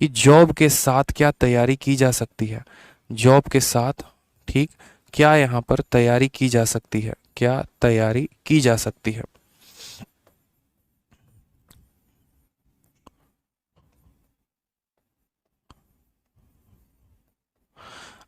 कि जॉब के साथ क्या तैयारी की जा सकती है, जॉब के साथ, ठीक, क्या यहाँ पर तैयारी की जा सकती है, क्या तैयारी की जा सकती है।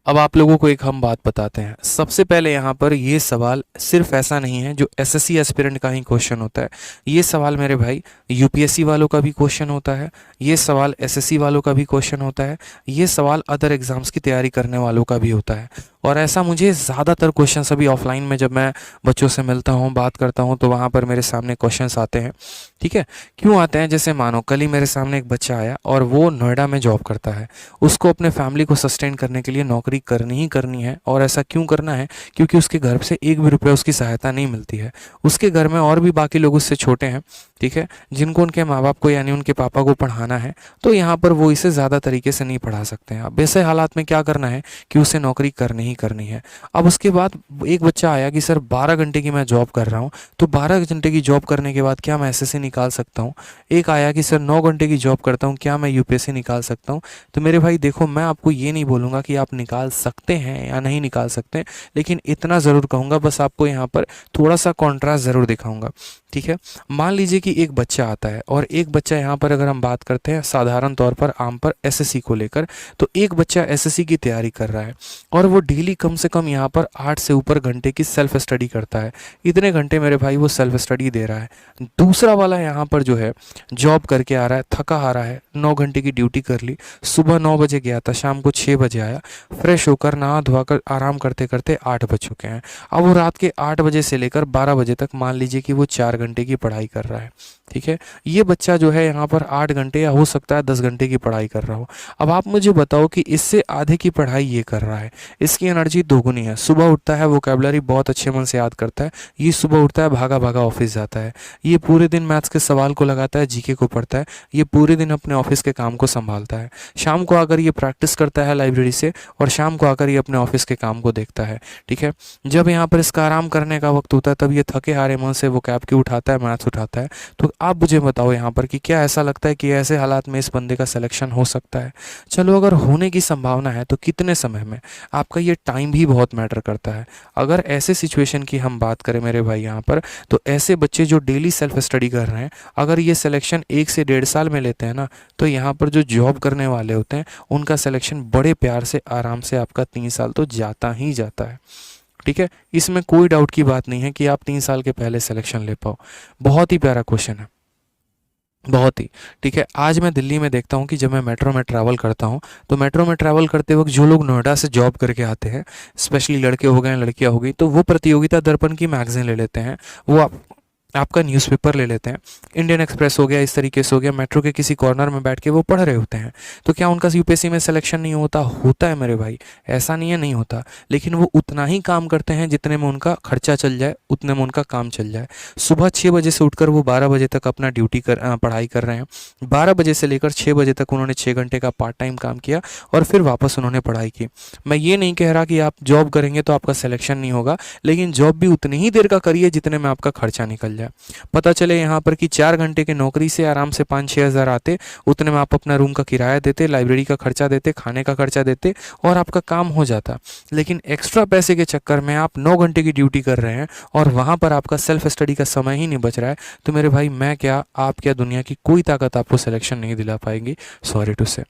अब आप लोगों को एक हम बात बताते हैं। सबसे पहले यहाँ पर ये सवाल सिर्फ ऐसा नहीं है जो एसएससी एस्पिरेंट का ही क्वेश्चन होता है, ये सवाल मेरे भाई यूपीएससी वालों का भी क्वेश्चन होता है, ये सवाल एसएससी वालों का भी क्वेश्चन होता है, ये सवाल अदर एग्जाम्स की तैयारी करने वालों का भी होता है। और ऐसा मुझे ज़्यादातर क्वेश्चन अभी ऑफलाइन में जब मैं बच्चों से मिलता हूँ, बात करता हूँ, तो वहाँ पर मेरे सामने क्वेश्चंस आते हैं। ठीक है, क्यों आते हैं? जैसे मानो कल ही मेरे सामने एक बच्चा आया और वो नोएडा में जॉब करता है, उसको अपने फैमिली को सस्टेन करने के लिए नौकरी करनी ही करनी है। और ऐसा क्यों करना है? क्योंकि उसके घर से एक भी रुपया उसकी सहायता नहीं मिलती है। उसके घर में और भी बाकी लोग उससे छोटे हैं, ठीक है, जिनको उनके माँ बाप को यानी उनके पापा को पढ़ाना है, तो यहाँ पर वो इसे ज़्यादा तरीके से नहीं पढ़ा सकते हैं। अब ऐसे हालात में क्या करना है कि उसे नौकरी करनी ही करनी है। अब उसके बाद एक बच्चा आया कि सर 12 घंटे की मैं जॉब कर रहा हूँ, तो 12 घंटे की जॉब करने के बाद क्या मैं एसएससी निकाल सकता हूँ? एक आया कि सर 9 घंटे की जॉब करता हूँ, क्या मैं यूपीएससी निकाल सकता हूँ? तो मेरे भाई देखो, मैं आपको ये नहीं बोलूँगा कि आप निकाल सकते हैं या नहीं निकाल सकते, लेकिन इतना ज़रूर कहूँगा, बस आपको यहाँ पर थोड़ा सा कॉन्ट्रास्ट ज़रूर दिखाऊंगा। ठीक है, मान लीजिए कि एक बच्चा आता है और एक बच्चा यहाँ पर अगर हम बात करते हैं साधारण तौर पर आम पर एसएससी को लेकर, तो एक बच्चा एसएससी की तैयारी कर रहा है और वो डेली कम से कम यहाँ पर 8 से ऊपर घंटे की सेल्फ स्टडी करता है। इतने घंटे मेरे भाई वो सेल्फ स्टडी दे रहा है। दूसरा वाला यहाँ पर जो है जॉब करके आ रहा है, थका आ रहा है, 9 घंटे की ड्यूटी कर ली, सुबह 9 बजे गया था, शाम को 6 बजे आया, फ्रेश होकर नहा धोआ कर आराम करते करते 8 बज चुके हैं। अब वो रात के 8 बजे से लेकर 12 बजे तक मान लीजिए कि वो 4 घंटे की पढ़ाई कर रहा है। ठीक है, ये बच्चा जो है यहाँ पर 8 घंटे या हो सकता है 10 घंटे की पढ़ाई कर रहा हो। अब आप मुझे बताओ कि इससे आधे की पढ़ाई ये कर रहा है, इसकी एनर्जी दोगुनी है। सुबह उठता है, वोकैबुलरी बहुत अच्छे मन से याद करता है, ये सुबह उठता है भागा भागा ऑफिस जाता है, ये पूरे दिन मैथ्स के सवाल को लगाता है, जीके को पढ़ता है, ये पूरे दिन अपने ऑफिस के काम को संभालता है, शाम को आकर ये प्रैक्टिस करता है लाइब्रेरी से और शाम को आकर ये अपने ऑफिस के काम को देखता है। ठीक है, जब यहाँ पर इसका आराम करने का वक्त होता है तब ये थके हारे मन से वो कैब की उठाता है, मैथ्स उठाता है। तो आप मुझे बताओ यहाँ पर कि क्या ऐसा लगता है कि ऐसे हालात में इस बंदे का सिलेक्शन हो सकता है? चलो, अगर होने की संभावना है तो कितने समय में? आपका ये टाइम भी बहुत मैटर करता है। अगर ऐसे सिचुएशन की हम बात करें मेरे भाई यहाँ पर, तो ऐसे बच्चे जो डेली सेल्फ स्टडी कर रहे हैं, अगर ये सिलेक्शन 1 से 1.5 साल में लेते हैं ना, तो यहाँ पर जो जॉब करने वाले होते हैं उनका सिलेक्शन बड़े प्यार से आराम से आपका 3 साल तो जाता ही जाता है। ठीक है, इसमें कोई डाउट की बात नहीं है कि आप 3 साल के पहले सिलेक्शन ले पाओ। बहुत ही प्यारा क्वेश्चन है, बहुत ही। ठीक है, आज मैं दिल्ली में देखता हूँ कि जब मैं मेट्रो में ट्रैवल करता हूँ, तो मेट्रो में ट्रैवल करते वक्त जो लोग नोएडा से जॉब करके आते हैं, स्पेशली लड़के हो गए लड़कियाँ हो गई, तो वो प्रतियोगिता दर्पण की मैगजीन ले लेते हैं, वो आपका न्यूज़पेपर ले लेते हैं, इंडियन एक्सप्रेस हो गया, इस तरीके से हो गया, मेट्रो के किसी कॉर्नर में बैठ के वो पढ़ रहे होते हैं। तो क्या उनका यूपीएससी में सिलेक्शन नहीं होता? होता है मेरे भाई, ऐसा नहीं है नहीं होता, लेकिन वो उतना ही काम करते हैं जितने में उनका खर्चा चल जाए, उतने में उनका काम चल जाए। सुबह 6 बजे से उठकर वो 12 बजे तक अपना पढ़ाई कर रहे हैं, 12 बजे से लेकर 6 बजे तक उन्होंने 6 घंटे का पार्ट टाइम काम किया और फिर वापस उन्होंने पढ़ाई की। मैं ये नहीं कह रहा कि आप जॉब करेंगे तो आपका सिलेक्शन नहीं होगा, लेकिन जॉब भी उतनी ही देर का करिए जितने में आपका खर्चा निकल जाए। पता चले यहाँ पर कि 4 घंटे की नौकरी से आराम से 5-6 हज़ार आते, उतने में आप अपना रूम का किराया देते, लाइब्रेरी का खर्चा देते, खाने का खर्चा देते और आपका काम हो जाता। लेकिन एक्स्ट्रा पैसे के चक्कर में आप 9 घंटे की ड्यूटी कर रहे हैं और वहाँ पर आपका सेल्फ स्टडी का समय ही नहीं बच रहा है। तो मेरे भाई, मैं क्या, आप क्या, दुनिया की कोई ताकत आपको सिलेक्शन नहीं दिला पाएंगी। सॉरी टू से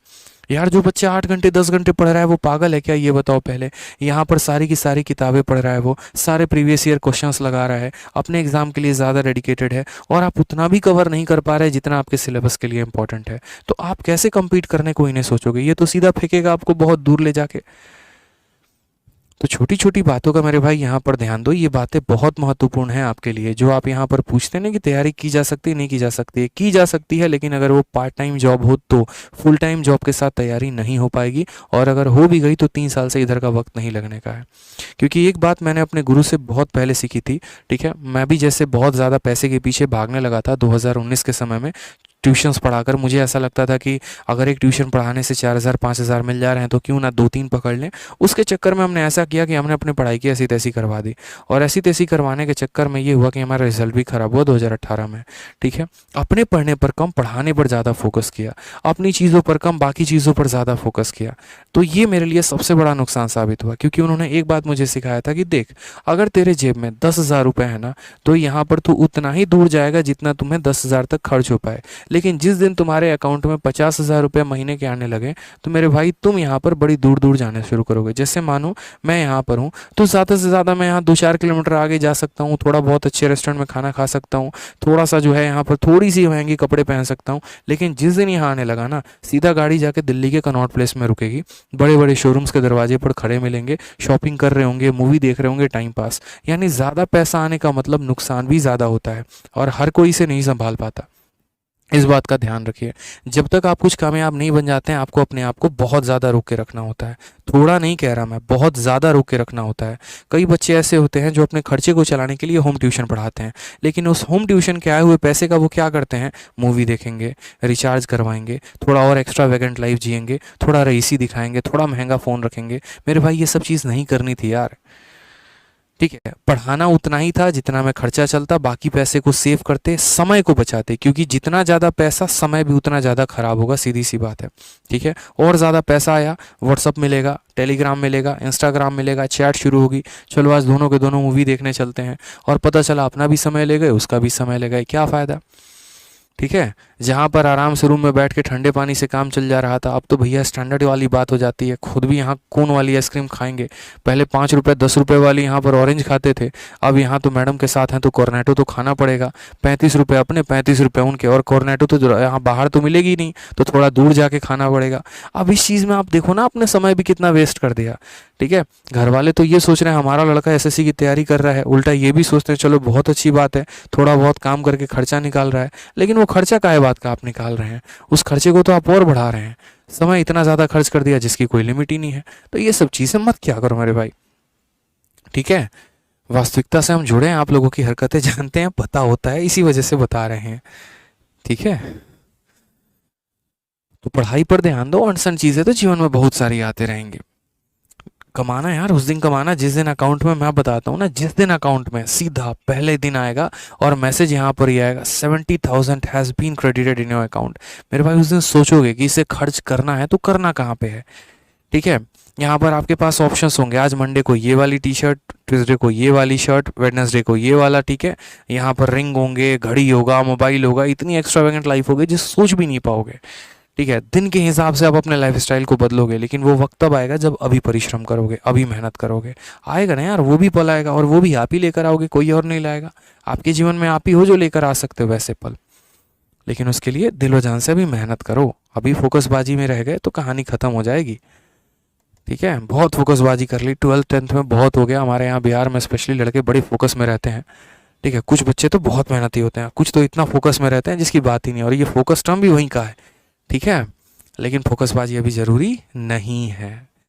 यार, जो बच्चा 8 घंटे 10 घंटे पढ़ रहा है वो पागल है क्या? ये बताओ पहले। यहाँ पर सारी की सारी किताबें पढ़ रहा है, वो सारे प्रीवियस ईयर क्वेश्चंस लगा रहा है, अपने एग्जाम के लिए ज़्यादा डेडिकेटेड है, और आप उतना भी कवर नहीं कर पा रहे जितना आपके सिलेबस के लिए इंपॉर्टेंट है। तो आप कैसे compete करने को इन्हें सोचोगे? ये तो सीधा फेंकेगा आपको बहुत दूर ले जाके। तो छोटी छोटी बातों का मेरे भाई यहाँ पर ध्यान दो, ये बातें बहुत महत्वपूर्ण हैं आपके लिए। जो आप यहाँ पर पूछते हैं ना कि तैयारी की जा सकती है, नहीं की जा सकती है, की जा सकती है, लेकिन अगर वो पार्ट टाइम जॉब हो तो। फुल टाइम जॉब के साथ तैयारी नहीं हो पाएगी, और अगर हो भी गई तो 3 साल से इधर का वक्त नहीं लगने का है। क्योंकि एक बात मैंने अपने गुरु से बहुत पहले सीखी थी। ठीक है, मैं भी जैसे बहुत ज़्यादा पैसे के पीछे भागने लगा था 2019 के समय में, ट्यूशन्स पढ़ाकर मुझे ऐसा लगता था कि अगर एक ट्यूशन पढ़ाने से 4,000 5,000 मिल जा रहे हैं तो क्यों ना 2-3 पकड़ लें। उसके चक्कर में हमने ऐसा किया कि हमने अपनी पढ़ाई की ऐसी तैसी करवा दी, और ऐसी तैसी करवाने के चक्कर में ये हुआ कि हमारा रिजल्ट भी ख़राब हुआ 2018 में। ठीक है, अपने पढ़ने पर कम, पढ़ाने पर ज़्यादा फोकस किया, अपनी चीज़ों पर कम, बाकी चीज़ों पर ज़्यादा फोकस किया। तो ये मेरे लिए सबसे बड़ा नुकसान साबित हुआ, क्योंकि उन्होंने एक बात मुझे सिखाया था कि देख, अगर तेरे जेब में 10,000 रुपये है ना, तो यहाँ पर तू उतना ही दूर जाएगा जितना तुम्हें 10,000 तक खर्च हो पाए। लेकिन जिस दिन तुम्हारे अकाउंट में 50,000 रुपये महीने के आने लगे, तो मेरे भाई तुम यहाँ पर बड़ी दूर दूर जाने शुरू करोगे। जैसे मानो मैं यहाँ पर हूँ, तो ज़्यादा से ज़्यादा मैं यहाँ 2-4 किलोमीटर आगे जा सकता हूँ, थोड़ा बहुत अच्छे रेस्टोरेंट में खाना खा सकता हूँ, थोड़ा सा जो है यहाँ पर थोड़ी सी महंगी कपड़े पहन सकता हूँ। लेकिन जिस दिन यहाँ आने लगा ना, सीधा गाड़ी जाके दिल्ली के कनॉट प्लेस में रुकेगी, बड़े बड़े शोरूम्स के दरवाजे पर खड़े मिलेंगे, शॉपिंग कर रहे होंगे, मूवी देख रहे होंगे, टाइम पास। यानी ज़्यादा पैसा आने का मतलब नुकसान भी ज़्यादा होता है, और हर कोई इसे नहीं संभाल पाता। इस बात का ध्यान रखिए। जब तक आप कुछ कामयाब नहीं बन जाते हैं, आपको अपने आप को बहुत ज़्यादा रोक के रखना होता है। थोड़ा नहीं कह रहा मैं, बहुत ज़्यादा रोक के रखना होता है। कई बच्चे ऐसे होते हैं जो अपने खर्चे को चलाने के लिए होम ट्यूशन पढ़ाते हैं, लेकिन उस होम ट्यूशन के आए हुए पैसे का वो क्या करते हैं, मूवी देखेंगे, रिचार्ज करवाएंगे, थोड़ा और एक्स्ट्रा वेकेंट लाइफ जिएंगे, थोड़ा रईसी दिखाएंगे, थोड़ा महंगा फ़ोन रखेंगे। मेरे भाई ये सब चीज़ नहीं करनी थी यार। ठीक है, पढ़ाना उतना ही था जितना में खर्चा चलता, बाकी पैसे को सेव करते, समय को बचाते, क्योंकि जितना ज़्यादा पैसा, समय भी उतना ज़्यादा खराब होगा, सीधी सी बात है। ठीक है, और ज़्यादा पैसा आया, व्हाट्सअप मिलेगा, टेलीग्राम मिलेगा, इंस्टाग्राम मिलेगा, चैट शुरू होगी, चलो आज दोनों के दोनों मूवी देखने चलते हैं, और पता चला अपना भी समय ले गए, उसका भी समय ले गए, क्या फ़ायदा। ठीक है, जहाँ पर आराम से रूम में बैठ के ठंडे पानी से काम चल जा रहा था, अब तो भैया स्टैंडर्ड वाली बात हो जाती है। खुद भी यहाँ कोन वाली आइसक्रीम खाएंगे, पहले 5 रुपये 10 रुपये वाली यहाँ पर ऑरेंज खाते थे, अब यहाँ तो मैडम के साथ हैं तो कॉर्नेटो तो खाना पड़ेगा। 35 रुपये अपने, 35 रुपये उनके, और कॉर्नेटो तो यहाँ बाहर तो मिलेगी नहीं, तो थोड़ा दूर जाके खाना पड़ेगा। अब इस चीज़ में आप देखो ना, अपने समय भी कितना वेस्ट कर दिया। ठीक है, घर वाले तो ये सोच रहे हैं हमारा लड़का एसएससी की तैयारी कर रहा है, उल्टा ये भी सोचते हैं चलो बहुत अच्छी बात है, थोड़ा बहुत काम करके खर्चा निकाल रहा है। लेकिन वो खर्चा काहे बात का आप निकाल रहे हैं, उस खर्चे को तो आप और बढ़ा रहे हैं। समय इतना ज़्यादा खर्च कर दिया जिसकी कोई लिमिट ही नहीं है। तो ये सब चीज़ें मत क्या करो मेरे भाई। ठीक है, वास्तविकता से हम जुड़े हैं, आप लोगों की हरकतें जानते हैं, पता होता है, इसी वजह से बता रहे हैं। ठीक है, तो पढ़ाई पर ध्यान दो, अनसन चीज़ें तो जीवन में बहुत सारी आते रहेंगे। कमाना यार, उस दिन कमाना जिस दिन अकाउंट में, मैं बताता हूँ ना, जिस दिन अकाउंट में सीधा पहले दिन आएगा और मैसेज यहाँ पर ही आएगा 70,000 has been credited in your account. मेरे भाई उस दिन सोचोगे कि इसे खर्च करना है तो करना कहाँ पे है। ठीक है, यहाँ पर आपके पास ऑप्शंस होंगे, आज मंडे को ये वाली टी शर्ट, ट्यूसडे को ये वाली शर्ट, वेडनेसडे को ये वाला। ठीक है, यहाँ पर रिंग होंगे, घड़ी होगा, मोबाइल होगा, इतनी एक्स्ट्रावेगेंट लाइफ होगी जिस सोच भी नहीं पाओगे। ठीक है, दिन के हिसाब से आप अपने लाइफस्टाइल को बदलोगे, लेकिन वो वक्त तब आएगा जब अभी परिश्रम करोगे, अभी मेहनत करोगे। आएगा ना यार, वो भी पल आएगा, और वो भी आप ही लेकर आओगे, कोई और नहीं लाएगा। आपके जीवन में आप ही हो जो लेकर आ सकते हो वैसे पल, लेकिन उसके लिए दिलो जान से अभी मेहनत करो। अभी फोकसबाजी में रह गए तो कहानी खत्म हो जाएगी। ठीक है, बहुत फोकसबाजी कर ली, 12th 10th में बहुत हो गया। हमारे यहाँ बिहार में स्पेशली लड़के बड़े फोकस में रहते हैं। ठीक है, कुछ बच्चे तो बहुत मेहनती होते हैं, कुछ तो इतना फोकस में रहते हैं जिसकी बात ही नहीं, और ये फोकस टर्म भी वहीं का है। ठीक है, लेकिन फोकसबाजी अभी ज़रूरी नहीं है।